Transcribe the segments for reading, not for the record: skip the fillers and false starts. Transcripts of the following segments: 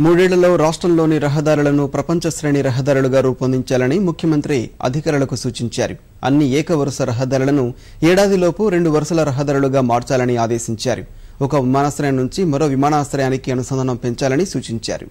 మూడేళ్లలో రాష్ట్రంలోని రహదారులను ప్రపంచ శ్రేణి రహదారులుగా రూపొందించాలని ముఖ్యమంత్రి అధికారులకు సూచించారు. అన్ని ఏకవరుస రహదారులను ఏడాదిలోపు 2 వరుసల రహదారులుగా మార్చాలని ఆదేశించారు. ఒక విమానాశ్రయం నుంచి మరో విమానాశ్రయానికి అనుసంధానం పెంచాలని సూచించారు.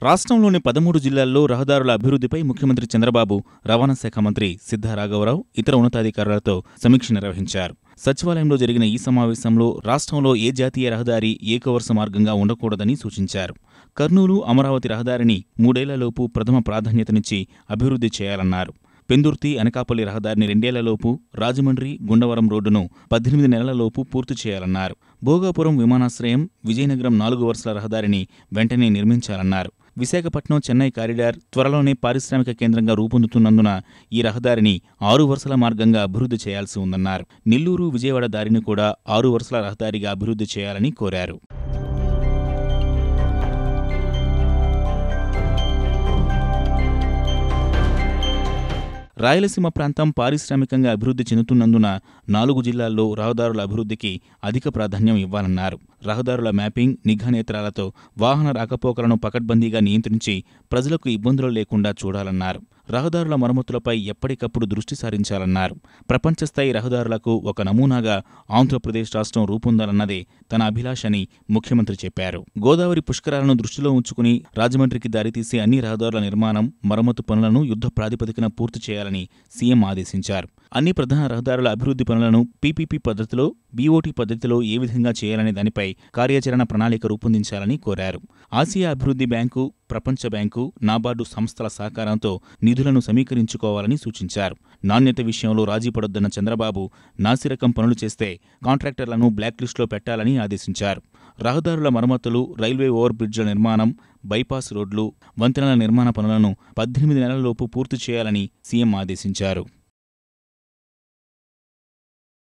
రాష్ట్రంలోని 13 జిల్లాల్లో రహదారుల అభివృద్ధిపై ముఖ్యమంత్రి చంద్రబాబు, రవాణా శాఖ మంత్రి సిద్ధా రాఘవరావు ఇతర ఉన్నతాధికారులతో సమీక్ష నిర్వహించారు. సచివాలయంలో జరిగిన ఈ సమావేశంలో రాష్ట్రంలో ఏ జాతీయ రహదారి ఏకవరుస మార్గంగా ఉండకూడదని సూచించారు. కర్నూలు అమరావతి రహదారిని 3 ఏళ్లలోపు ప్రథమ ప్రాధాన్యతనిచ్చి అభివృద్ధి చేయాలన్నారు. పెందుర్తి అనకాపల్లి రహదారిని 2 ఏళ్లలోపు, రాజమండ్రి గుండవరం రోడ్డును 18 నెలలలోపు పూర్తి చేయాలన్నారు. భోగాపురం విమానాశ్రయం, విజయనగరం 4 వరుసల రహదారిని వెంటనే నిర్మించాలన్నారు. విశాఖపట్నం చెన్నై కారిడార్ త్వరలోనే పారిశ్రామిక కేంద్రంగా రూపొందుతున్నందున ఈ రహదారిని 6 వరుసల మార్గంగా అభివృద్ధి చేయాల్సి ఉందన్నారు. నెల్లూరు విజయవాడ దారిని కూడా 6 వరుసల రహదారిగా అభివృద్ధి చేయాలని కోరారు. రాయలసీమ ప్రాంతం పారిశ్రామికంగా అభివృద్ధి చెందుతున్నందున 4 జిల్లాల్లో రహదారుల అభివృద్ధికి అధిక ప్రాధాన్యం ఇవ్వాలన్నారు. రహదారుల మ్యాపింగ్, నిఘా నేత్రాలతో వాహన రాకపోకలను పకడ్బందీగా నియంత్రించి ప్రజలకు ఇబ్బందులు లేకుండా చూడాలన్నారు. రహదారుల మరమ్మతులపై ఎప్పటికప్పుడు దృష్టి సారించాలన్నారు. ప్రపంచస్థాయి రహదారులకు ఒక నమూనాగా ఆంధ్రప్రదేశ్ రాష్ట్రం రూపొందాలన్నదే తన అభిలాషని ముఖ్యమంత్రి చెప్పారు. గోదావరి పుష్కరాలను దృష్టిలో ఉంచుకుని రాజమండ్రికి దారితీసే అన్ని రహదారుల నిర్మాణం, మరమ్మతు పనులను యుద్ధ ప్రాతిపదికన పూర్తి చేయాలని సీఎం ఆదేశించారు. అన్ని ప్రధాన రహదారుల అభివృద్ధి పనులను పీపీపీ పద్ధతిలో, బీఓటీ పద్ధతిలో ఏ విధంగా చేయాలనే దానిపై కార్యాచరణ ప్రణాళిక రూపొందించాలని కోరారు. ఆసియా అభివృద్ధి బ్యాంకు, ప్రపంచ బ్యాంకు, నాబార్డు సంస్థల సహకారంతో నిధులను సమీకరించుకోవాలని సూచించారు. నాణ్యత విషయంలో రాజీ పడొద్దన్న చంద్రబాబు, నాసిరకం పనులు చేస్తే కాంట్రాక్టర్లను బ్లాక్లిస్టులో పెట్టాలని ఆదేశించారు. రహదారుల మరమ్మతులు, రైల్వే ఓవర్ బ్రిడ్జ్ల నిర్మాణం, బైపాస్ రోడ్లు, వంతెనల నిర్మాణ పనులను 18 నెలలలోపు పూర్తి చేయాలని సీఎం ఆదేశించారు.